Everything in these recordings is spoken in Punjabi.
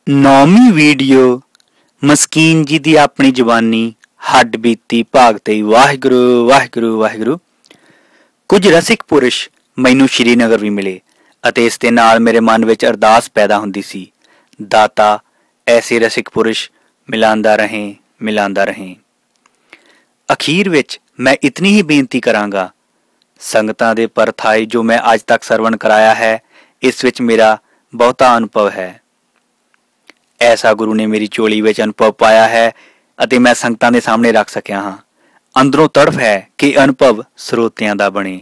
नौवीं वीडियो मस्कीन जी दी अपनी जवानी हड्ड बीती भाग 23 वाहिगुरू वाहिगुरू वाहिगुरू। कुछ रसिक पुरुष मैनू श्रीनगर भी मिले ਅਤੇ ਇਸ ਦੇ ਨਾਲ ਮੇਰੇ ਮਨ ਵਿੱਚ ਅਰਦਾਸ ਪੈਦਾ ਹੁੰਦੀ ਸੀ, ਦਾਤਾ ਐਸੇ ਰਸਿਕ ਪੁरुष ਮਿਲਾਂਦਾ ਰਹੇ। ਅਖੀਰ ਵਿੱਚ ਮੈਂ ਇਤਨੀ ਹੀ ਬੇਨਤੀ ਕਰਾਂਗਾ, ਸੰਗਤਾਂ ਦੇ ਪਰਥਾਈ ਜੋ ਮੈਂ ਅੱਜ ਤੱਕ ਸਰਵਣ ਕਰਾਇਆ ਹੈ, ਇਸ ਵਿੱਚ ਮੇਰਾ ਬਹੁਤਾ ਅਨੁਭਵ ਹੈ। ਐਸਾ ਗੁਰੂ ਨੇ ਮੇਰੀ ਝੋਲੀ ਵਿੱਚ ਅਨੁਭਵ ਪਾਇਆ ਹੈ ਅਤੇ ਮੈਂ ਸੰਗਤਾਂ ਦੇ ਸਾਹਮਣੇ ਰੱਖ ਸਕਿਆ ਹਾਂ। ਅੰਦਰੋਂ ਤੜਫ ਹੈ ਕਿ ਅਨੁਭਵ ਸਰੋਤਿਆਂ ਦਾ ਬਣੇ,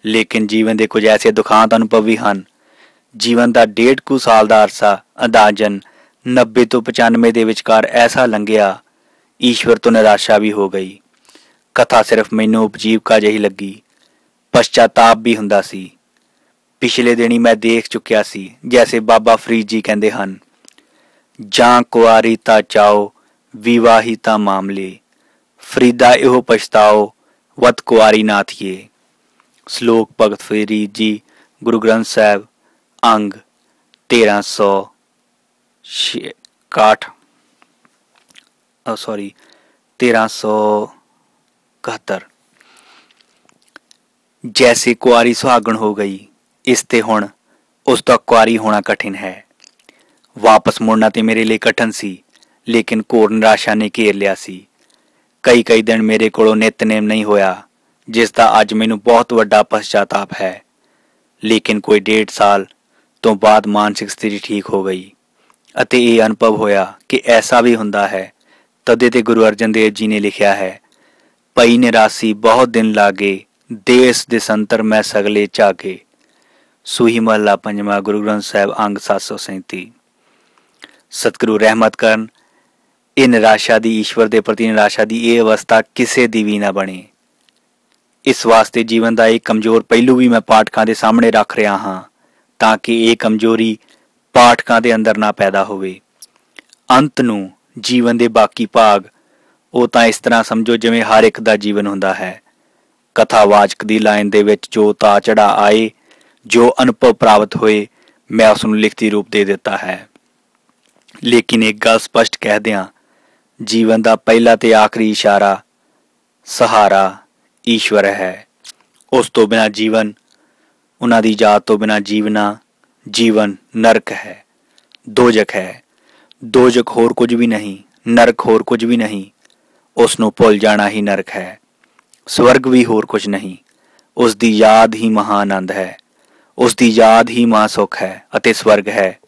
ਲੇਕਿਨ ਜੀਵਨ ਦੇ ਕੁਝ ਐਸੇ ਦੁਖਾਂਤ ਅਨੁਭਵ ਵੀ ਹਨ। ਜੀਵਨ ਦਾ 1.5 ਕੁ ਸਾਲ ਦਾ ਅਰਸਾ ਅੰਦਾਜ਼ਨ 90 ਤੋਂ 95 ਦੇ ਵਿਚਕਾਰ ਐਸਾ ਲੰਘਿਆ, ਈਸ਼ਵਰ ਤੋਂ ਨਿਰਾਸ਼ਾ ਵੀ ਹੋ ਗਈ। ਕਥਾ ਸਿਰਫ ਮੈਨੂੰ ਉਪਜੀਵਕਾ ਜਿਹੀ ਲੱਗੀ, ਪਛਤਾਤਾਪ ਵੀ ਹੁੰਦਾ ਸੀ। ਪਿਛਲੇ ਦਿਨੀ ਮੈਂ ਦੇਖ ਚੁੱਕਿਆ ਸੀ, ਜੈਸੇ ਬਾਬਾ ਫਰੀਦ ਜੀ ਕਹਿੰਦੇ ਹਨ, ਜਾਂ ਕੁਆਰੀ ਤਾਂ ਚਾਓ ਵਿਵਾਹੀ ਤਾਂ ਮਾਮਲੇ, ਫਰੀਦਾ ਇਹੋ ਪਛਤਾਓ ਵਤ ਕੁਆਰੀ ਨਾ ਥੀਏ। ਸ਼ਲੋਕ ਭਗਤ ਫਰੀਦ ਜੀ, ਗੁਰੂ ਗ੍ਰੰਥ ਸਾਹਿਬ, ਅੰਗ 1371। जैसे कुआरी सुहागण हो गई, इस ते हुण उस दा कुआरी होना कठिन है। वापस मुड़ना ते मेरे लिए कठिन सी, लेकिन घोर निराशा ने घेर लिया सी। कई दिन मेरे कोलों नितनेम नहीं होया, जिसदा अज मैनू बहुत वड्डा पश्चाताप है। लेकिन कोई 1.5 साल तो बाद मानसिक स्थिति ठीक हो गई ਅਤੇ ਇਹ ਅਨੁਭਵ ਹੋਇਆ ਕਿ ਐਸਾ ਵੀ ਹੁੰਦਾ ਹੈ। ਤਦੇ ਤੇ ਗੁਰੂ ਅਰਜਨ ਦੇਵ ਜੀ ਨੇ ਲਿਖਿਆ ਹੈ, ਪਈ ਨਿਰਾਸੀ ਬਹੁਤ ਦਿਨ ਲਾਗੇ, ਦੇਸ ਦੇਸੰਤਰ ਮੈਂ ਸਗਲੇ ਝਾਗੇ। ਸੂਹੀ ਮਹੱਲਾ ਪੰਜਵਾਂ, ਗੁਰੂ ਗ੍ਰੰਥ ਸਾਹਿਬ, ਅੰਗ 737। ਸਤਿਗੁਰੂ ਰਹਿਮਤ ਕਰਨ, ਇਹ ਨਿਰਾਸ਼ਾ ਦੀ, ਈਸ਼ਵਰ ਦੇ ਪ੍ਰਤੀ ਨਿਰਾਸ਼ਾ ਦੀ ਇਹ ਅਵਸਥਾ ਕਿਸੇ ਦੀ ਵੀ ਨਾ ਬਣੇ। ਇਸ ਵਾਸਤੇ ਜੀਵਨ ਦਾ ਇੱਕ ਕਮਜ਼ੋਰ ਪਹਿਲੂ ਵੀ ਮੈਂ ਪਾਠਕਾਂ ਦੇ ਸਾਹਮਣੇ ਰੱਖ ਰਿਹਾ ਹਾਂ, ਤਾਂ ਕਿ ਇਹ ਕਮਜ਼ੋਰੀ ਪਾਠਕਾਂ ਦੇ ਅੰਦਰ ਨਾ ਪੈਦਾ ਹੋਵੇ। ਅੰਤ ਨੂੰ ਜੀਵਨ ਦੇ ਬਾਕੀ ਭਾਗ ਉਹ ਤਾਂ ਇਸ ਤਰ੍ਹਾਂ ਸਮਝੋ ਜਿਵੇਂ ਹਰ ਇੱਕ ਦਾ ਜੀਵਨ ਹੁੰਦਾ ਹੈ। ਕਥਾਵਾਚਕ ਦੀ ਲਾਈਨ ਦੇ ਵਿੱਚ ਜੋ ਉਤਾਰ ਚੜਾ ਆਏ, ਜੋ ਅਨੁਭਵ ਪ੍ਰਾਪਤ ਹੋਏ, ਮੈਂ ਉਸ ਨੂੰ ਲਿਖਤੀ ਰੂਪ ਦੇ ਦਿੱਤਾ ਹੈ। ਲੇਕਿਨ ਇੱਕ ਗੱਲ ਸਪਸ਼ਟ ਕਹਿ ਦਿਆਂ, ਜੀਵਨ ਦਾ ਪਹਿਲਾ ਤੇ ਆਖਰੀ ਇਸ਼ਾਰਾ, ਸਹਾਰਾ ਈਸ਼ਵਰ ਹੈ। ਉਸ ਤੋਂ ਬਿਨਾਂ ਜੀਵਨ, ਉਹਨਾਂ ਦੀ ਯਾਦ ਤੋਂ ਬਿਨਾਂ ਜੀਵਨ ਨਰਕ ਹੈ, ਦੋਜਕ ਹੈ। ਦੋਜਕ ਹੋਰ ਕੁਝ ਵੀ ਨਹੀਂ, ਨਰਕ ਹੋਰ ਕੁਝ ਵੀ ਨਹੀਂ, ਉਸ ਨੂੰ ਭੁੱਲ ਜਾਣਾ ਹੀ ਨਰਕ ਹੈ। ਸਵਰਗ ਵੀ ਹੋਰ ਕੁਝ ਨਹੀਂ, ਉਸ ਦੀ ਯਾਦ ਹੀ ਮਹਾਂ ਆਨੰਦ ਹੈ, ਉਸ ਦੀ ਯਾਦ ਹੀ ਮਹਾਂ ਸੁੱਖ ਹੈ ਅਤੇ ਸਵਰਗ ਹੈ।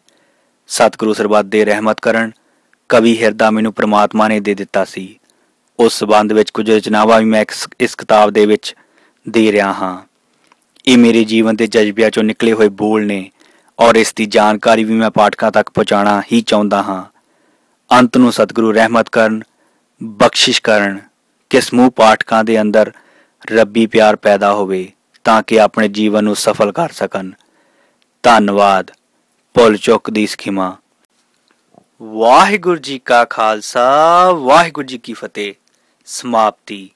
ਸਤਿਗੁਰੂ ਸਰਬੱਤ ਦੇ ਰਹਿਮਤ ਕਰਨ, ਕਵੀ ਹਿਰਦਾ ਮੈਨੂੰ ਪ੍ਰਮਾਤਮਾ ਨੇ ਦੇ ਦਿੱਤਾ ਸੀ। ਉਸ ਸੰਬੰਧ ਵਿੱਚ ਕੁਝ ਰਚਨਾਵਾਂ ਵੀ ਮੈਂ ਇਸ ਕਿਤਾਬ ਦੇ ਵਿੱਚ ਦੇ ਰਿਹਾ ਹਾਂ। ਇਹ ਮੇਰੇ ਜੀਵਨ ਦੇ ਜਜ਼ਬਿਆਂ ਚੋਂ ਨਿਕਲੇ ਹੋਏ ਬੋਲ ਨੇ, ਔਰ ਇਸ ਦੀ ਜਾਣਕਾਰੀ ਵੀ ਮੈਂ ਪਾਠਕਾਂ ਤੱਕ ਪਹੁੰਚਾਉਣਾ ਹੀ ਚਾਹੁੰਦਾ ਹਾਂ। ਅੰਤ ਨੂੰ ਸਤਿਗੁਰੂ ਰਹਿਮਤ ਕਰਨ, ਬਖਸ਼ਿਸ਼ ਕਰਨ ਕਿ ਸਮੂਹ ਪਾਠਕਾਂ ਦੇ ਅੰਦਰ ਰੱਬੀ ਪਿਆਰ ਪੈਦਾ ਹੋਵੇ, ਤਾਂ ਕਿ ਆਪਣੇ ਜੀਵਨ ਨੂੰ ਸਫਲ ਕਰ ਸਕਣ। ਧੰਨਵਾਦ। ਭੁੱਲ ਚੁੱਕ ਦੀ ਸਖੀਮਾ। ਵਾਹਿਗੁਰੂ ਜੀ ਕਾ ਖਾਲਸਾ, ਵਾਹਿਗੁਰੂ ਜੀ ਕੀ ਫਤਿਹ। ਸਮਾਪਤੀ।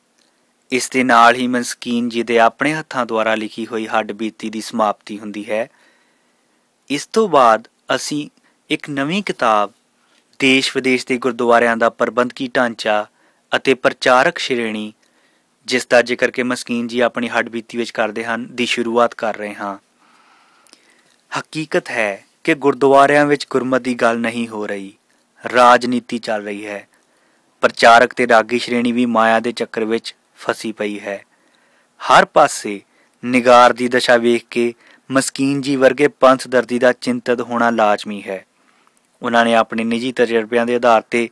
ਇਸ ਦੇ ਨਾਲ ਹੀ ਮਸਕੀਨ ਜੀ ਦੇ ਆਪਣੇ ਹੱਥਾਂ ਦੁਆਰਾ ਲਿਖੀ ਹੋਈ ਹੱਡ ਬੀਤੀ ਦੀ ਸਮਾਪਤੀ ਹੁੰਦੀ ਹੈ। ਇਸ ਤੋਂ ਬਾਅਦ ਅਸੀਂ ਇੱਕ ਨਵੀਂ ਕਿਤਾਬ, ਦੇਸ਼ ਵਿਦੇਸ਼ ਦੇ ਗੁਰਦੁਆਰਿਆਂ ਦਾ ਪ੍ਰਬੰਧਕੀ ਢਾਂਚਾ ਅਤੇ ਪ੍ਰਚਾਰਕ ਸ਼੍ਰੇਣੀ, ਜਿਸ ਦਾ ਜ਼ਿਕਰ ਕਿ ਮਸਕੀਨ ਜੀ ਆਪਣੀ ਹੱਡ ਬੀਤੀ ਵਿੱਚ ਕਰਦੇ ਹਨ, ਦੀ ਸ਼ੁਰੂਆਤ ਕਰ ਰਹੇ ਹਾਂ। ਹਕੀਕਤ ਹੈ ਕਿ ਗੁਰਦੁਆਰਿਆਂ ਵਿੱਚ ਗੁਰਮਤਿ ਦੀ ਗੱਲ ਨਹੀਂ ਹੋ ਰਹੀ, ਰਾਜਨੀਤੀ ਚੱਲ ਰਹੀ ਹੈ। ਪ੍ਰਚਾਰਕ ਤੇ ਰਾਗੀ ਸ਼੍ਰੇਣੀ ਵੀ ਮਾਇਆ ਦੇ ਚੱਕਰ ਵਿੱਚ ਫਸੀ ਪਈ ਹੈ। ਹਰ ਪਾਸੇ ਨਿਗਾਰ ਦੀ ਦਸ਼ਾ ਵੇਖ ਕੇ ਮਸਕੀਨ ਜੀ ਵਰਗੇ ਪੰਥ ਦਰਦੀ ਦਾ ਚਿੰਤਤ ਹੋਣਾ ਲਾਜ਼ਮੀ ਹੈ। ਉਹਨਾਂ ਨੇ ਆਪਣੇ ਨਿੱਜੀ ਤਜਰਬਿਆਂ ਦੇ ਆਧਾਰ ਤੇ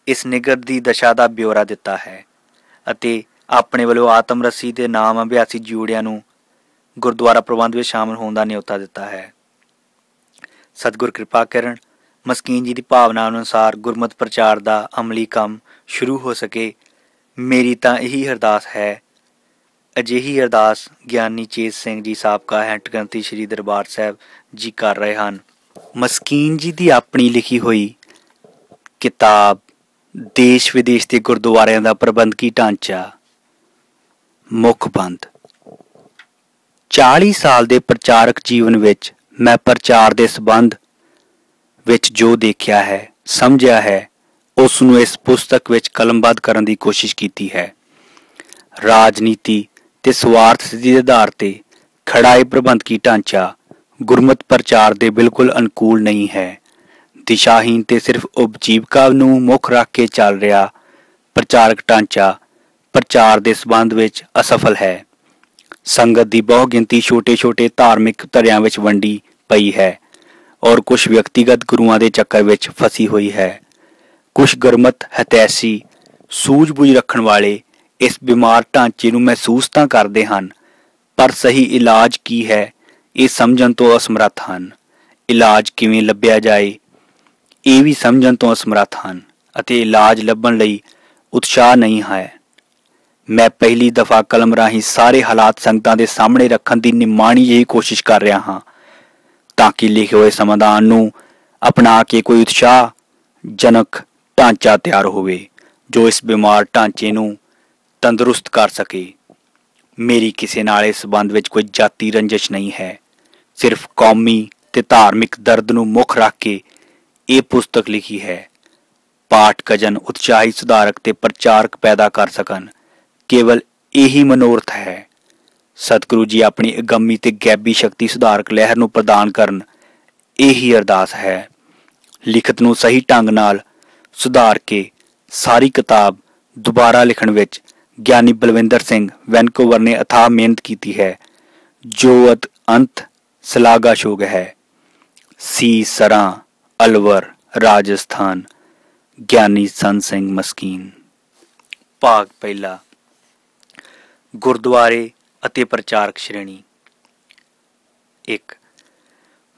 ਇਸ ਨਿਗਰ ਦੀ ਦਸ਼ਾ ਦਾ ਬਿਉਰਾ ਦਿੱਤਾ ਹੈ ਅਤੇ ਆਪਣੇ ਵੱਲੋਂ ਆਤਮ ਰੱਸੀ ਦੇ ਨਾਮ ਅਭਿਆਸੀ ਜੋੜਿਆਂ ਨੂੰ ਗੁਰਦੁਆਰਾ ਪ੍ਰਬੰਧ ਵਿੱਚ ਸ਼ਾਮਲ ਹੋਣ ਦਾ ਨਿਯੋਤਾ ਦਿੱਤਾ ਹੈ। ਸਤਿਗੁਰ ਕਿਰਪਾ ਕਰਨ, ਮਸਕੀਨ ਜੀ ਦੀ ਭਾਵਨਾ ਅਨੁਸਾਰ ਗੁਰਮਤ ਪ੍ਰਚਾਰ ਦਾ ਅਮਲੀ ਕੰਮ ਸ਼ੁਰੂ ਹੋ ਸਕੇ। ਮੇਰੀ ਤਾਂ ਇਹੀ ਅਰਦਾਸ ਹੈ। ਅਜਿਹੀ ਅਰਦਾਸ ਗਿਆਨੀ ਚੇਤ ਸਿੰਘ ਜੀ ਸਾਬਕਾ ਹੈੱਡ ਗ੍ਰੰਥੀ ਸ੍ਰੀ ਦਰਬਾਰ ਸਾਹਿਬ ਜੀ ਕਰ ਰਹੇ ਹਨ। ਮਸਕੀਨ ਜੀ ਦੀ ਆਪਣੀ ਲਿਖੀ ਹੋਈ ਕਿਤਾਬ ਦੇਸ਼ ਵਿਦੇਸ਼ ਦੇ ਗੁਰਦੁਆਰਿਆਂ ਦਾ ਪ੍ਰਬੰਧਕੀ ਢਾਂਚਾ, ਮੁੱਖ ਬੰਦ। 40 ਸਾਲ ਦੇ ਪ੍ਰਚਾਰਕ ਜੀਵਨ ਵਿੱਚ ਮੈਂ ਪ੍ਰਚਾਰ ਦੇ ਸੰਬੰਧ ਵਿੱਚ ਜੋ ਦੇਖਿਆ ਹੈ, ਸਮਝਿਆ ਹੈ, ਉਸ ਨੂੰ ਇਸ ਪੁਸਤਕ ਵਿੱਚ ਕਲਮਬੱਧ ਕਰਨ ਦੀ ਕੋਸ਼ਿਸ਼ ਕੀਤੀ ਹੈ। ਰਾਜਨੀਤੀ ਤੇ ਸਵਾਰਥ ਸਿੱਧੀ ਦੇ ਆਧਾਰ ਤੇ ਖੜਾ ਇਹ ਪ੍ਰਬੰਧਕੀ ਢਾਂਚਾ ਗੁਰਮਤ ਪ੍ਰਚਾਰ ਦੇ ਬਿਲਕੁਲ ਅਨੁਕੂਲ ਨਹੀਂ ਹੈ। ਦਿਸ਼ਾਹੀਨ ਤੇ ਸਿਰਫ ਉਪਜੀਵਕਾ ਨੂੰ ਮੁੱਖ ਰੱਖ ਕੇ ਚੱਲ ਰਿਹਾ ਪ੍ਰਚਾਰਕ ਢਾਂਚਾ ਪ੍ਰਚਾਰ ਦੇ ਸਬੰਧ ਵਿੱਚ ਅਸਫਲ ਹੈ। ਸੰਗਤ ਦੀ ਬਹੁ ਗਿਣਤੀ ਛੋਟੇ-ਛੋਟੇ ਧਾਰਮਿਕ ਧੜਿਆਂ ਵਿੱਚ ਵੰਡੀ ਪਈ ਹੈ ਔਰ ਕੁਝ ਵਿਅਕਤੀਗਤ ਗੁਰੂਆਂ ਦੇ ਚੱਕਰ ਵਿੱਚ ਫਸੀ ਹੋਈ ਹੈ। ਕੁਝ ਗੁਰਮਤ ਹਤੈਸ਼ੀ ਸੂਝ-ਬੂਝ ਰੱਖਣ ਵਾਲੇ ਇਸ ਬਿਮਾਰ ਢਾਂਚੇ ਨੂੰ ਮਹਿਸੂਸ ਤਾਂ ਕਰਦੇ ਹਨ, ਪਰ ਸਹੀ ਇਲਾਜ ਕੀ ਹੈ ਇਹ ਸਮਝਣ ਤੋਂ ਅਸਮਰੱਥ ਹਨ। ਇਲਾਜ ਕਿਵੇਂ ਲੱਭਿਆ ਜਾਏ ਇਹ ਵੀ ਸਮਝਣ ਤੋਂ ਅਸਮਰੱਥ ਹਨ ਅਤੇ ਇਲਾਜ ਲੱਭਣ ਲਈ ਉਤਸ਼ਾਹ ਨਹੀਂ ਹੈ। ਮੈਂ ਪਹਿਲੀ ਦਫਾ ਕਲਮ ਰਾਹੀਂ ਸਾਰੇ ਹਾਲਾਤ ਸੰਗਤਾਂ ਦੇ ਸਾਹਮਣੇ ਰੱਖਣ ਦੀ ਨਿਮਾਣੀ ਜਿਹੀ ਕੋਸ਼ਿਸ਼ ਕਰ ਰਿਹਾ ਹਾਂ ਤਾਂ ਕਿ ਲਿਖੇ ਹੋਏ ਸਮਾਧਾਨ ਨੂੰ ਅਪਣਾ ਕੇ ਕੋਈ ਉਤਸ਼ਾਹਜਨਕ ਢਾਂਚਾ ਤਿਆਰ ਹੋਵੇ ਜੋ ਇਸ ਬਿਮਾਰ ਢਾਂਚੇ ਨੂੰ ਤੰਦਰੁਸਤ ਕਰ ਸਕੇ। ਮੇਰੀ ਕਿਸੇ ਨਾਲ ਇਸ ਸੰਬੰਧ ਵਿੱਚ ਕੋਈ ਜਾਤੀ ਰੰਜਿਸ਼ ਨਹੀਂ ਹੈ, ਸਿਰਫ ਕੌਮੀ ਤੇ ਧਾਰਮਿਕ ਦਰਦ ਨੂੰ ਮੁੱਖ ਰੱਖ ਕੇ ਇਹ ਪੁਸਤਕ ਲਿਖੀ ਹੈ। ਪਾਠਕਜਨ ਉਤਸ਼ਾਹੀ ਸੁਧਾਰਕ ਤੇ ਪ੍ਰਚਾਰਕ ਪੈਦਾ ਕਰ ਸਕਣ, ਕੇਵਲ ਇਹੀ ਮਨੋਰਥ ਹੈ। ਸਤਿਗੁਰੂ ਜੀ ਆਪਣੀ ਅਗੰਮੀ ਤੇ ਗੈਬੀ ਸ਼ਕਤੀ ਸੁਧਾਰਕ ਲਹਿਰ ਨੂੰ ਪ੍ਰਦਾਨ ਕਰਨ, ਇਹੀ ਅਰਦਾਸ ਹੈ। ਲਿਖਤ ਨੂੰ ਸਹੀ ਢੰਗ ਨਾਲ ਸੁਧਾਰ ਕੇ ਸਾਰੀ ਕਿਤਾਬ ਦੁਬਾਰਾ ਲਿਖਣ ਵਿੱਚ ਗਿਆਨੀ ਬਲਵਿੰਦਰ ਸਿੰਘ ਵੈਨਕੂਵਰ ਨੇ ਅਥਾਹ ਮਿਹਨਤ ਕੀਤੀ ਹੈ ਜੋ ਅੰਤ ਸ਼ਲਾਘਾਯੋਗ ਹੈ। ਸੀ ਸਰਾਂ, ਅਲਵਰ, ਰਾਜਸਥਾਨ, ਗਿਆਨੀ ਸੰਤ ਸਿੰਘ ਮਸਕੀਨ। ਭਾਗ ਪਹਿਲਾ, ਗੁਰਦੁਆਰੇ ਅਤੇ ਪ੍ਰਚਾਰਕ ਸ਼੍ਰੇਣੀ। 1।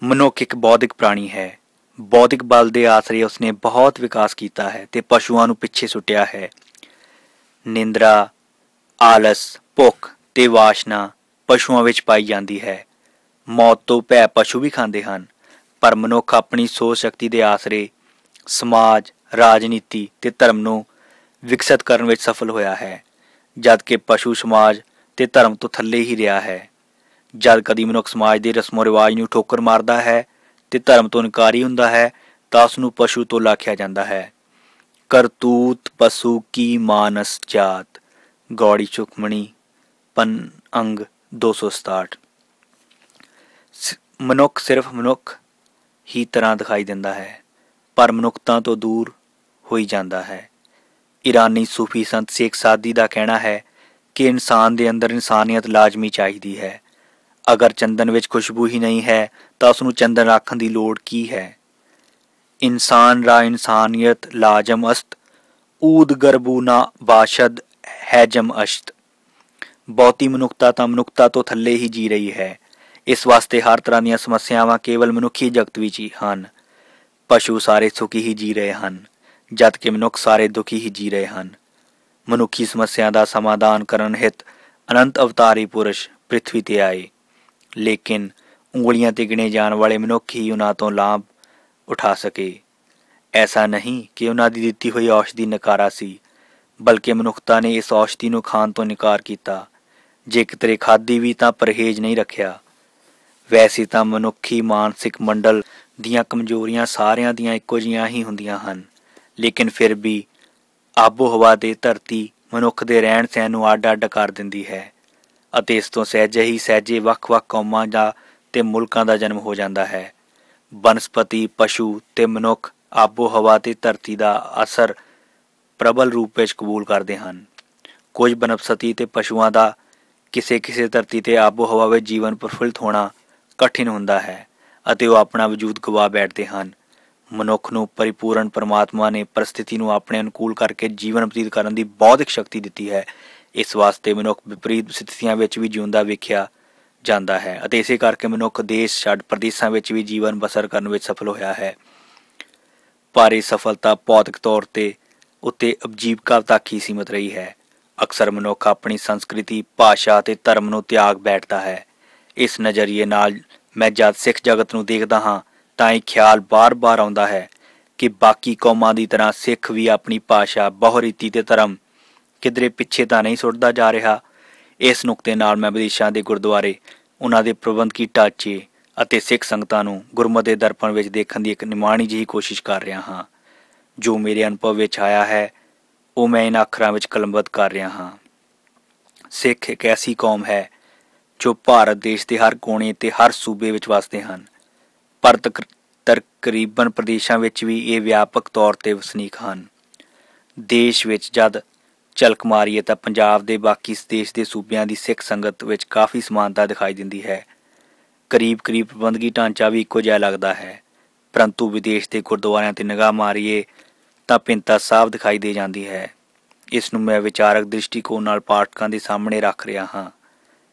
ਮਨੁੱਖ ਇੱਕ ਬੌਧਿਕ ਪ੍ਰਾਣੀ ਹੈ। ਬੌਧਿਕ ਬਲ ਦੇ ਆਸਰੇ ਉਸਨੇ ਬਹੁਤ ਵਿਕਾਸ ਕੀਤਾ ਹੈ ਤੇ ਪਸ਼ੂਆਂ ਨੂੰ ਪਿੱਛੇ ਸੁੱਟਿਆ ਹੈ। ਨਿੰਦਰਾ, ਆਲਸ, ਭੁੱਖ ਤੇ ਵਾਸ਼ਨਾ ਪਸ਼ੂਆਂ ਵਿੱਚ ਪਾਈ ਜਾਂਦੀ ਹੈ। ਮੌਤ ਤੋਂ ਭੈ ਪਸ਼ੂ ਵੀ ਖਾਂਦੇ ਹਨ, ਪਰ ਮਨੁੱਖ ਆਪਣੀ ਸੋਚ ਸ਼ਕਤੀ ਦੇ ਆਸਰੇ ਸਮਾਜ, ਰਾਜਨੀਤੀ ਤੇ ਧਰਮ ਨੂੰ ਵਿਕਸਿਤ ਕਰਨ ਵਿੱਚ ਸਫਲ ਹੋਇਆ ਹੈ, ਜਦ ਕਿ ਪਸ਼ੂ ਸਮਾਜ ਤੇ ਧਰਮ ਤੋਂ ਥੱਲੇ ਹੀ ਰਿਹਾ ਹੈ। ਜਦ ਕਦੀ ਮਨੁੱਖ ਸਮਾਜ ਦੇ ਰਸਮੋ ਰਿਵਾਜ ਨੂੰ ਠੋਕਰ ਮਾਰਦਾ ਹੈ ਤੇ ਧਰਮ ਤੋਂ ਇਨਕਾਰੀ ਹੁੰਦਾ ਹੈ ਤਾਂ ਉਸ ਨੂੰ ਪਸ਼ੂ ਤੋਂ ਆਖਿਆ ਜਾਂਦਾ ਹੈ। ਕਰਤੂਤ ਪਸ਼ੂ ਕੀ ਮਾਨਸ ਜਾਤ, ਗੌੜੀ ਸੁਖਮਣੀ ਪਨ ਅੰਗ 267। ਮਨੁੱਖ ਸਿਰਫ ਮਨੁੱਖ ਹੀ ਤਰ੍ਹਾਂ ਦਿਖਾਈ ਦਿੰਦਾ ਹੈ, ਪਰ ਮਨੁੱਖਤਾ ਤੋਂ ਦੂਰ ਹੋਈ ਜਾਂਦਾ ਹੈ। ਈਰਾਨੀ ਸੂਫੀ ਸੰਤ ਸ਼ੇਖ ਸਾਦੀ ਦਾ ਕਹਿਣਾ ਹੈ ਕਿ ਇਨਸਾਨ ਦੇ ਅੰਦਰ ਇਨਸਾਨੀਅਤ ਲਾਜ਼ਮੀ ਚਾਹੀਦੀ ਹੈ। ਅਗਰ ਚੰਦਨ ਵਿੱਚ ਖੁਸ਼ਬੂ ਹੀ ਨਹੀਂ ਹੈ ਤਾਂ ਉਸ ਨੂੰ ਚੰਦਨ ਆਖਣ ਦੀ ਲੋੜ ਕੀ ਹੈ। ਇਨਸਾਨ ਰਾ ਇਨਸਾਨੀਅਤ ਲਾਜ਼ਮ ਅਸਤ, ਊਦ ਗਰਬੂ ਨਾ ਬਾਸ਼ਦ ਹੈਜਮ ਅਸ਼ਤ। ਬਹੁਤੀ ਮਨੁੱਖਤਾ ਤਾਂ ਮਨੁੱਖਤਾ ਤੋਂ ਥੱਲੇ ਹੀ ਜੀ ਰਹੀ ਹੈ। ਇਸ ਵਾਸਤੇ ਹਰ ਤਰ੍ਹਾਂ ਦੀਆਂ ਸਮੱਸਿਆਵਾਂ ਕੇਵਲ ਮਨੁੱਖੀ ਜਗਤ ਵਿੱਚ ਹੀ ਹਨ। ਪਸ਼ੂ ਸਾਰੇ ਸੁਖੀ ਹੀ ਜੀ ਰਹੇ ਹਨ, ਜਦ ਕਿ ਮਨੁੱਖ ਸਾਰੇ ਦੁਖੀ ਹੀ ਜੀ ਰਹੇ ਹਨ। ਮਨੁੱਖੀ ਸਮੱਸਿਆ ਦਾ ਸਮਾਧਾਨ ਕਰਨ ਹਿਤ ਅਨੰਤ ਅਵਤਾਰੀ ਪੁਰਸ਼ ਪ੍ਰਿਥਵੀ ਤੇ ਆਏ, ਲੇਕਿਨ ਉਂਗਲੀਆਂ ਤੇ ਗਿਣੇ ਜਾਣ ਵਾਲੇ ਮਨੁੱਖ ਹੀ ਉਹਨਾਂ ਤੋਂ ਲਾਭ ਉਠਾ ਸਕੇ। ਐਸਾ ਨਹੀਂ ਕਿ ਉਹਨਾਂ ਦੀ ਦਿੱਤੀ ਹੋਈ ਔਸ਼ਧੀ ਨਕਾਰਾ ਸੀ, ਬਲਕਿ ਮਨੁੱਖਤਾ ਨੇ ਇਸ ਔਸ਼ਧੀ ਨੂੰ ਖਾਣ ਤੋਂ ਇਨਕਾਰ ਕੀਤਾ। ਜੇ ਕਿਤੇ ਖਾਧੀ ਵੀ ਤਾਂ ਪਰਹੇਜ਼ ਨਹੀਂ ਰੱਖਿਆ। ਵੈਸੇ ਤਾਂ ਮਨੁੱਖੀ ਮਾਨਸਿਕ ਮੰਡਲ ਦੀਆਂ ਕਮਜ਼ੋਰੀਆਂ ਸਾਰਿਆਂ ਦੀਆਂ ਇੱਕੋ ਜਿਹੀਆਂ ਹੀ ਹੁੰਦੀਆਂ ਹਨ, ਲੇਕਿਨ ਫਿਰ ਵੀ ਆਬੋ ਹਵਾ ਦੇ ਧਰਤੀ ਮਨੁੱਖ ਦੇ ਰਹਿਣ ਸਹਿਣ ਨੂੰ ਅੱਡ ਅੱਡ ਕਰ ਦਿੰਦੀ ਹੈ ਅਤੇ ਇਸ ਤੋਂ ਸਹਿਜੇ ਵੱਖ-ਵੱਖ ਕੌਮਾਂ ਦਾ ਤੇ ਮੁਲਕਾਂ ਦਾ ਜਨਮ ਹੋ ਜਾਂਦਾ ਹੈ। ਬਨਸਪਤੀ, ਪਸ਼ੂ ਤੇ ਮਨੁੱਖ ਆਬੋ ਹਵਾ ਤੇ ਧਰਤੀ ਦਾ ਅਸਰ ਪ੍ਰਬਲ ਰੂਪ ਵਿੱਚ ਕਬੂਲ ਕਰਦੇ ਹਨ। ਕੁਝ ਬਨਸਪਤੀ ਤੇ ਪਸ਼ੂਆਂ ਦਾ ਕਿਸੇ ਧਰਤੀ ਤੇ ਆਬੋ ਹਵਾ ਵਿੱਚ ਜੀਵਨ ਪ੍ਰਫੁੱਲਿਤ ਹੋਣਾ ਕਠਿਨ ਹੁੰਦਾ ਹੈ ਅਤੇ ਉਹ ਆਪਣਾ ਵਜੂਦ ਗਵਾ ਬੈਠਦੇ ਹਨ। ਮਨੁੱਖ ਨੂੰ ਪਰਿਪੂਰਨ ਪਰਮਾਤਮਾ ਨੇ ਪਰਿਸਥਿਤੀ ਨੂੰ ਆਪਣੇ ਅਨੁਕੂਲ ਕਰਕੇ ਜੀਵਨ ਬਤੀਤ ਕਰਨ ਦੀ ਬੌਧਿਕ ਸ਼ਕਤੀ ਦਿੱਤੀ ਹੈ। ਇਸ ਵਾਸਤੇ ਮਨੁੱਖ ਵਿਪਰੀਤ ਸਥਿਤੀਆਂ ਵਿੱਚ ਵੀ ਜਿਉਂਦਾ ਵੇਖਿਆ ਜਾਂਦਾ ਹੈ ਅਤੇ ਇਸੇ ਕਰਕੇ ਮਨੁੱਖ ਦੇਸ਼ ਛੱਡ ਪ੍ਰਦੇਸ਼ਾਂ ਵਿੱਚ ਵੀ ਜੀਵਨ ਬਸਰ ਕਰਨ ਵਿੱਚ ਸਫਲ ਹੋਇਆ ਹੈ। ਪਰ ਇਹ ਸਫਲਤਾ ਭੌਤਿਕ ਤੌਰ ਤੇ ਉੱਤੇ ਅਜੀਵਕਾ ਤੱਕ ਹੀ ਸੀਮਿਤ ਰਹੀ ਹੈ। ਅਕਸਰ ਮਨੁੱਖ ਆਪਣੀ ਸੰਸਕ੍ਰਿਤੀ, ਭਾਸ਼ਾ ਤੇ ਧਰਮ ਨੂੰ ਤਿਆਗ ਬੈਠਦਾ ਹੈ। ਇਸ ਨਜ਼ਰੀਏ ਨਾਲ ਮੈਂ ਜਦ ਸਿੱਖ ਜਗਤ ਨੂੰ ਦੇਖਦਾ ਹਾਂ ਤਾਂ ਇਹ ਖਿਆਲ ਬਾਰ-ਬਾਰ ਆਉਂਦਾ ਹੈ ਕਿ ਬਾਕੀ ਕੌਮਾਂ ਦੀ ਤਰ੍ਹਾਂ ਸਿੱਖ ਵੀ ਆਪਣੀ ਭਾਸ਼ਾ, ਬਹੁਰੀਤੀ ਤੇ ਧਰਮ ਕਿਧਰੇ ਪਿੱਛੇ ਤਾਂ ਨਹੀਂ ਸੁੱਟਦਾ ਜਾ ਰਿਹਾ। ਇਸ ਨੁਕਤੇ ਨਾਲ ਮੈਂ ਵਿਦੇਸ਼ਾਂ ਦੇ ਗੁਰਦੁਆਰੇ, ਉਹਨਾਂ ਦੇ ਪ੍ਰਬੰਧਕੀ ਢਾਂਚੇ ਅਤੇ ਸਿੱਖ ਸੰਗਤਾਂ ਨੂੰ ਗੁਰਮਤਿ ਦੇ ਦਰਪਣ ਵਿੱਚ ਦੇਖਣ ਦੀ ਇੱਕ ਨਿਮਾਣੀ ਜਿਹੀ ਕੋਸ਼ਿਸ਼ ਕਰ ਰਿਹਾ ਹਾਂ। ਜੋ ਮੇਰੇ ਅਨੁਭਵ ਵਿੱਚ ਆਇਆ ਹੈ ਉਹ ਮੈਂ ਇਹਨਾਂ ਅੱਖਰਾਂ ਵਿੱਚ ਕਲਮਬੱਧ ਕਰ ਰਿਹਾ ਹਾਂ। ਸਿੱਖ ਇੱਕ ਐਸੀ ਕੌਮ ਹੈ ਜੋ ਭਾਰਤ ਦੇਸ਼ ਦੇ ਹਰ ਕੋਨੇ ਤੇ ਹਰ ਸੂਬੇ ਵਿੱਚ ਵਸਦੇ ਹਨ, ਪਰ ਤਕਰੀਬਨ ਪ੍ਰਦੇਸ਼ਾਂ ਵਿੱਚ ਵੀ ਇਹ ਵਿਆਪਕ ਤੌਰ ਤੇ ਵਸਨੀਕ ਹਨ। ਦੇਸ਼ ਵਿੱਚ ਜਦ ਝਲਕ ਮਾਰੀਏ ਤਾਂ ਪੰਜਾਬ ਦੇ ਬਾਕੀ ਦੇਸ਼ ਦੇ ਸੂਬਿਆਂ ਦੀ ਸਿੱਖ ਸੰਗਤ ਵਿੱਚ ਕਾਫੀ ਸਮਾਨਤਾ ਦਿਖਾਈ ਦਿੰਦੀ ਹੈ। ਕਰੀਬ ਪ੍ਰਬੰਧਕੀ ਢਾਂਚਾ ਵੀ ਇੱਕੋ ਜਿਹਾ ਲੱਗਦਾ ਹੈ, ਪਰੰਤੂ ਵਿਦੇਸ਼ ਦੇ ਗੁਰਦੁਆਰਿਆਂ ਤੇ ਨਿਗਾਹ ਮਾਰੀਏ ਤਾਂ ਭਿੰਨਤਾ ਸਾਫ਼ ਦਿਖਾਈ ਦੇ ਜਾਂਦੀ ਹੈ। ਇਸ ਨੂੰ ਮੈਂ ਵਿਚਾਰਕ ਦ੍ਰਿਸ਼ਟੀਕੋਣ ਨਾਲ ਪਾਠਕਾਂ ਦੇ ਸਾਹਮਣੇ ਰੱਖ ਰਿਹਾ ਹਾਂ।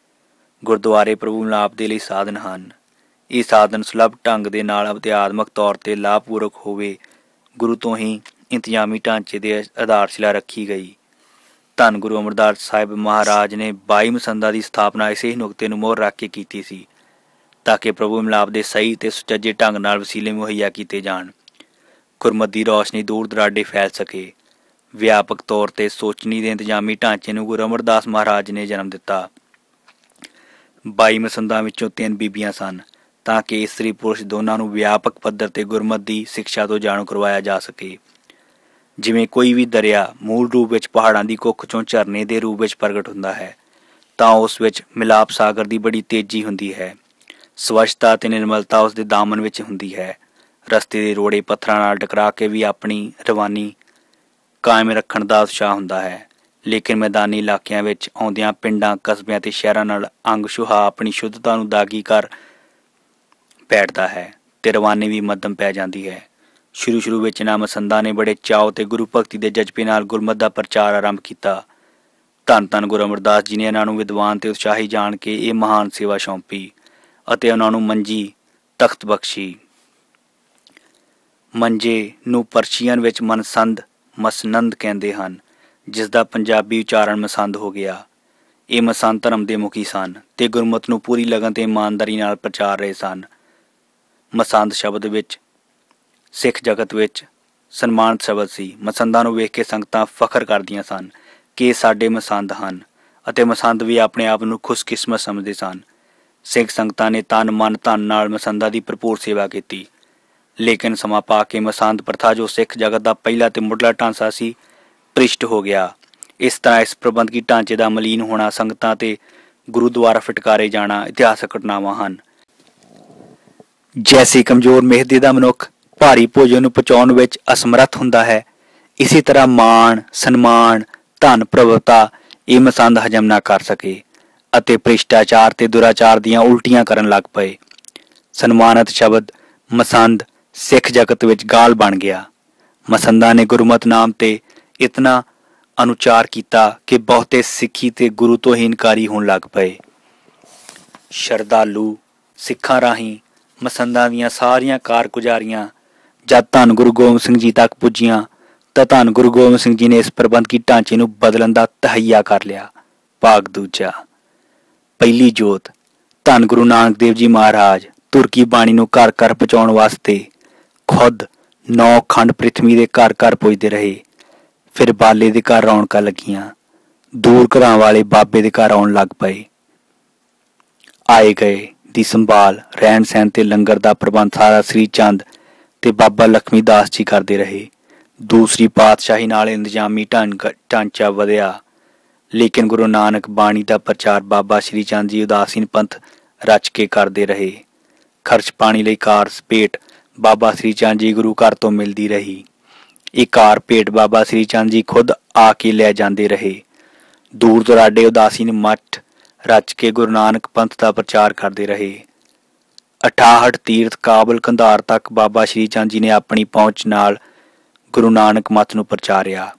ਗੁਰਦੁਆਰੇ ਪ੍ਰਭੂ ਮਿਲਾਪ ਦੇ ਲਈ ਸਾਧਨ ਹਨ। ਇਹ ਸਾਧਨ ਸੁਲਭ ਢੰਗ ਦੇ ਨਾਲ ਅਧਿਆਤਮਕ ਤੌਰ ਤੇ ਲਾਭਪੂਰਕ ਹੋਵੇ, ਗੁਰੂ ਤੋਂ ਹੀ ਇੰਤਜ਼ਾਮੀ ਢਾਂਚੇ ਦੇ ਆਧਾਰਸ਼ਿਲਾ ਰੱਖੀ ਗਈ। ਧੰਨ ਗੁਰੂ ਅਮਰਦਾਸ ਸਾਹਿਬ ਮਹਾਰਾਜ ਨੇ 22 ਮਸੰਦਾਂ ਦੀ ਸਥਾਪਨਾ ਇਸੇ ਹੀ ਨੁਕਤੇ ਨੂੰ ਮੋਹਰ ਰੱਖ ਕੇ ਕੀਤੀ ਸੀ, ਤਾਂ ਕਿ ਪ੍ਰਭੂ ਮਿਲਾਪ ਦੇ ਸਹੀ ਤੇ ਸੁਚੱਜੇ ਢੰਗ ਨਾਲ ਵਸੀਲੇ ਮੁਹੱਈਆ ਕੀਤੇ ਜਾਣ, ਗੁਰਮਤਿ ਦੀ ਰੌਸ਼ਨੀ ਦੂਰ ਦਰਾਡੇ ਫੈਲ ਸਕੇ। ਵਿਆਪਕ ਤੌਰ ਤੇ ਸੋਚਣੀ ਦੇ ਇੰਤਜ਼ਾਮੀ ਢਾਂਚੇ ਨੂੰ ਗੁਰੂ ਅਮਰਦਾਸ ਮਹਾਰਾਜ ਨੇ ਜਨਮ ਦਿੱਤਾ। 22 ਮਸੰਦਾਂ ਵਿੱਚੋਂ 3 ਬੀਬੀਆਂ ਸਨ, ਤਾਂ ਕਿ ਇਸਤਰੀ ਪੁਰਸ਼ ਦੋਨਾਂ ਨੂੰ ਵਿਆਪਕ ਪੱਧਰ ਤੇ ਗੁਰਮਤਿ ਦੀ ਸਿੱਖਿਆ ਤੋਂ ਜਾਣੂ ਕਰਵਾਇਆ ਜਾ ਸਕੇ। ਜਿਵੇਂ ਕੋਈ ਵੀ ਦਰਿਆ ਮੂਲ ਰੂਪ ਵਿੱਚ ਪਹਾੜਾਂ ਦੀ ਕੁੱਖ ਚੋਂ ਝਰਨੇ ਦੇ ਰੂਪ ਵਿੱਚ ਪ੍ਰਗਟ ਹੁੰਦਾ ਹੈ, ਤਾਂ ਉਸ ਵਿੱਚ ਮਿਲਾਪ ਸਾਗਰ ਦੀ ਬੜੀ ਤੇਜ਼ੀ ਹੁੰਦੀ ਹੈ। ਸਵੱਛਤਾ ਤੇ ਨਿਰਮਲਤਾ ਉਸ ਦੇ ਦਾਮਨ ਵਿੱਚ ਹੁੰਦੀ ਹੈ। ਰਸਤੇ ਦੇ ਰੋੜੇ ਪੱਥਰਾਂ ਨਾਲ ਟਕਰਾ ਕੇ ਵੀ ਆਪਣੀ ਰਵਾਨੀ ਕਾਇਮ ਰੱਖਣ ਦਾ ਉਤਸ਼ਾਹ ਹੁੰਦਾ ਹੈ, ਲੇਕਿਨ ਮੈਦਾਨੀ ਇਲਾਕਿਆਂ ਵਿੱਚ ਆਉਂਦਿਆਂ ਪਿੰਡਾਂ, ਕਸਬਿਆਂ ਤੇ ਸ਼ਹਿਰਾਂ ਨਾਲ ਅੰਗ ਸੁਹਾ ਆਪਣੀ ਸ਼ੁੱਧਤਾ ਨੂੰ ਦਾਗੀ ਕਰ ਬੈਠਦਾ ਹੈ ਤੇ ਰਵਾਨੀ ਵੀ ਮੱਧਮ ਪੈ ਜਾਂਦੀ ਹੈ। ਸ਼ੁਰੂ ਵਿੱਚ ਇਹਨਾਂ ਮਸੰਦਾਂ ਨੇ ਬੜੇ ਚਾਅ ਤੇ ਗੁਰੂ ਭਗਤੀ ਦੇ ਜਜ਼ਬੇ ਨਾਲ ਗੁਰਮਤਿ ਦਾ ਪ੍ਰਚਾਰ ਆਰੰਭ ਕੀਤਾ। ਧੰਨ ਗੁਰੂ ਅਮਰਦਾਸ ਜੀ ਨੇ ਇਹਨਾਂ ਨੂੰ ਵਿਦਵਾਨ ਤੇ ਉਤਸ਼ਾਹੀ ਜਾਣ ਕੇ ਇਹ ਮਹਾਨ ਸੇਵਾ ਸੌਂਪੀ ਅਤੇ ਉਹਨਾਂ ਨੂੰ ਮੰਜੀ ਤਖਤ ਬਖਸ਼ੀ। ਮੰਜੇ ਨੂੰ ਪਰਸ਼ੀਅਨ ਵਿੱਚ ਮਸਨੰਦ ਕਹਿੰਦੇ ਹਨ, ਜਿਸ ਦਾ ਪੰਜਾਬੀ ਉਚਾਰਨ ਮਸੰਦ ਹੋ ਗਿਆ। ਇਹ ਮਸੰਦ ਧਰਮ ਦੇ ਮੁਖੀ ਸਨ ਤੇ ਗੁਰਮਤਿ ਨੂੰ ਪੂਰੀ ਲਗਨ ਤੇ ਇਮਾਨਦਾਰੀ ਨਾਲ ਪ੍ਰਚਾਰ ਰਹੇ ਸਨ। ਮਸੰਦ ਸ਼ਬਦ ਵਿੱਚ ਸਿੱਖ ਜਗਤ ਵਿੱਚ ਸਨਮਾਨਿਤ ਸ਼ਬਦ ਸੀ। ਮਸੰਦਾਂ ਨੂੰ ਵੇਖ ਕੇ ਸੰਗਤਾਂ ਫਖਰ ਕਰਦੀਆਂ ਸਨ ਕਿ ਇਹ ਸਾਡੇ ਮਸੰਦ ਹਨ, ਅਤੇ ਮਸੰਦ ਵੀ ਆਪਣੇ ਆਪ ਨੂੰ ਖੁਸ਼ਕਿਸਮਤ ਸਮਝਦੇ ਸਨ। ਸਿੱਖ ਸੰਗਤਾਂ ਨੇ ਤਨ ਮਨ ਧਨ ਨਾਲ ਮਸੰਦਾਂ ਦੀ ਭਰਪੂਰ ਸੇਵਾ ਕੀਤੀ, ਲੇਕਿਨ ਸਮਾਂ ਪਾ ਕੇ ਮਸੰਦ ਪ੍ਰਥਾ ਜੋ ਸਿੱਖ ਜਗਤ ਦਾ ਪਹਿਲਾ ਤੇ ਮੁੱਢਲਾ ਢਾਂਚਾ ਸੀ, ਭ੍ਰਿਸ਼ਟ ਹੋ ਗਿਆ। ਇਸ ਤਰ੍ਹਾਂ ਇਸ ਪ੍ਰਬੰਧਕੀ ਢਾਂਚੇ ਦਾ ਮਲੀਨ ਹੋਣਾ, ਸੰਗਤਾਂ ਤੇ ਗੁਰੂ ਦੁਆਰਾ ਫਟਕਾਰੇ ਜਾਣਾ ਇਤਿਹਾਸਕ ਘਟਨਾਵਾਂ ਹਨ। ਜੈਸੇ ਕਮਜ਼ੋਰ ਮਿਹਦੇ ਦਾ ਮਨੁੱਖ ਭਾਰੀ ਭੋਜਨ ਨੂੰ ਪਚਾਉਣ ਵਿੱਚ ਅਸਮਰੱਥ ਹੁੰਦਾ ਹੈ, ਇਸੇ ਤਰ੍ਹਾਂ ਮਾਣ, ਸਨਮਾਨ, ਧਨ, ਪ੍ਰਭੁਤਾ ਇਹ ਮਸੰਦ ਹਜਮ ਨਾ ਕਰ ਸਕੇ ਅਤੇ ਭ੍ਰਿਸ਼ਟਾਚਾਰ ਤੇ ਦੁਰਾਚਾਰ ਦੀਆਂ ਉਲਟੀਆਂ ਕਰਨ ਲੱਗ ਪਏ। ਸਨਮਾਨਿਤ ਸ਼ਬਦ ਮਸੰਦ ਸਿੱਖ ਜਗਤ ਵਿੱਚ ਗਾਲ ਬਣ ਗਿਆ। ਮਸੰਦਾਂ ਨੇ ਗੁਰਮਤਿ ਨਾਮ ਤੇ ਇਤਨਾ ਅਨੁਚਾਰ ਕੀਤਾ ਕਿ ਬਹੁਤੇ ਸਿੱਖੀ ਤੇ ਗੁਰੂ ਤੋਂ ਹੀ ਇਨਕਾਰੀ ਹੋਣ ਲੱਗ ਪਏ। ਸ਼ਰਧਾਲੂ ਸਿੱਖਾਂ ਰਾਹੀਂ ਮਸੰਦਾਂ ਦੀਆਂ ਸਾਰੀਆਂ ਕਾਰਗੁਜ਼ਾਰੀਆਂ ਜਦ ਧੰਨ ਗੁਰੂ ਗੋਬਿੰਦ ਸਿੰਘ ਜੀ ਤੱਕ ਪੁੱਜੀਆਂ ਤਾਂ ਧੰਨ ਗੁਰੂ ਗੋਬਿੰਦ ਸਿੰਘ ਜੀ ਨੇ ਇਸ ਪ੍ਰਬੰਧਕੀ ਢਾਂਚੇ ਨੂੰ ਬਦਲਣ ਦਾ ਤਹੱਈਆ ਕਰ ਲਿਆ। ਭਾਗ ਦੂਜਾ। ਪਹਿਲੀ ਜੋਤ। ਧੰਨ ਗੁਰੂ ਨਾਨਕ ਦੇਵ ਜੀ ਮਹਾਰਾਜ ਤੁਰਕੀ ਬਾਣੀ ਨੂੰ ਘਰ ਘਰ ਪਹੁੰਚਾਉਣ ਵਾਸਤੇ ਖੁਦ 9 ਖੰਡ ਪ੍ਰਿਥਵੀ ਦੇ ਘਰ ਘਰ ਪੁੱਜਦੇ ਰਹੇ। ਫਿਰ ਬਾਲੇ ਦੇ ਘਰ ਰੌਣਕਾਂ ਲੱਗੀਆਂ, ਦੂਰ ਘਰਾਂ ਵਾਲੇ ਬਾਬੇ ਦੇ ਘਰ ਆਉਣ ਲੱਗ ਪਏ। ਆਏ ਗਏ ਦੀ ਸੰਭਾਲ, ਰਹਿਣ ਸਹਿਣ ਤੇ ਲੰਗਰ ਦਾ ਪ੍ਰਬੰਧ ਸਾਰਾ ਸ੍ਰੀ ਚੰਦ ਤੇ ਬਾਬਾ ਲਖਮੀ ਦਾਸ ਜੀ ਕਰਦੇ ਰਹੇ। ਦੂਸਰੀ ਪਾਤਸ਼ਾਹੀ ਨਾਲ ਇੰਤਜ਼ਾਮੀ ਢਾਂਚਾ ਵਧਿਆ, ਲੇਕਿਨ ਗੁਰੂ ਨਾਨਕ ਬਾਣੀ ਦਾ ਪ੍ਰਚਾਰ ਬਾਬਾ ਸ੍ਰੀ ਚੰਦ ਜੀ ਉਦਾਸੀਨ ਪੰਥ ਰਚ ਕੇ ਕਰਦੇ ਰਹੇ। ਖਰਚ ਪਾਣੀ ਲਈ ਕਾਰ ਭੇਟ ਬਾਬਾ ਸ੍ਰੀ ਚੰਦ ਜੀ ਗੁਰੂ ਘਰ ਤੋਂ ਮਿਲਦੀ ਰਹੀ। ਇਹ ਕਾਰ ਭੇਟ ਬਾਬਾ ਸ੍ਰੀ ਚੰਦ ਜੀ ਖੁਦ ਆ ਕੇ ਲੈ ਜਾਂਦੇ ਰਹੇ। ਦੂਰ ਦੁਰਾਡੇ ਉਦਾਸੀਨ ਮੱਠ ਰਚ ਕੇ ਗੁਰੂ ਨਾਨਕ ਪੰਥ ਦਾ ਪ੍ਰਚਾਰ ਕਰਦੇ ਰਹੇ। 68 ਤੀਰਥ ਕਾਬਲ ਕੰਧਾਰ ਤੱਕ ਬਾਬਾ ਸ੍ਰੀ ਚੰਦ ਜੀ ਨੇ ਆਪਣੀ ਪਹੁੰਚ ਨਾਲ ਗੁਰੂ ਨਾਨਕ ਮੱਤ ਨੂੰ ਪ੍ਰਚਾਰਿਆ।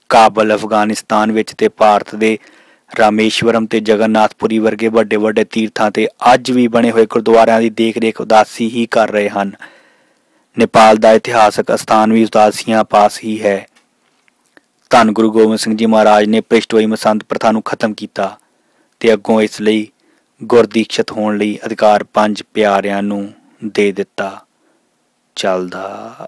ਕਾਬਲ ਅਫਗਾਨਿਸਤਾਨ ਵਿੱਚ ਤੇ ਭਾਰਤ ਦੇ ਰਾਮੇਸ਼ਵਰਮ ਤੇ ਜਗਨਨਾਥਪੁਰੀ ਵਰਗੇ ਵੱਡੇ ਵੱਡੇ ਤੀਰਥਾਂ ਤੇ ਅੱਜ ਵੀ ਬਣੇ ਹੋਏ ਗੁਰਦੁਆਰਿਆਂ ਦੀ ਦੇਖ ਰੇਖ ਉਦਾਸੀ ਹੀ ਕਰ ਰਹੇ ਹਨ। ਨੇਪਾਲ ਦਾ ਇਤਿਹਾਸਕ ਅਸਥਾਨ ਵੀ ਉਦਾਸੀਆਂ ਪਾਸ ਹੀ ਹੈ। ਧੰਨ ਗੁਰੂ ਗੋਬਿੰਦ ਸਿੰਘ ਜੀ ਮਹਾਰਾਜ ਨੇ ਭ੍ਰਿਸ਼ਟ ਹੋਈ ਮਸੰਦ ਪ੍ਰਥਾ ਨੂੰ ਖਤਮ ਕੀਤਾ ਤੇ ਅੱਗੋਂ ਇਸ ਲਈ ਗੁਰਦੀਕਸ਼ਿਤ ਹੋਣ ਲਈ ਅਧਿਕਾਰ 5 ਪਿਆਰਿਆਂ ਨੂੰ ਦੇ ਦਿੱਤਾ। ਚੱਲਦਾ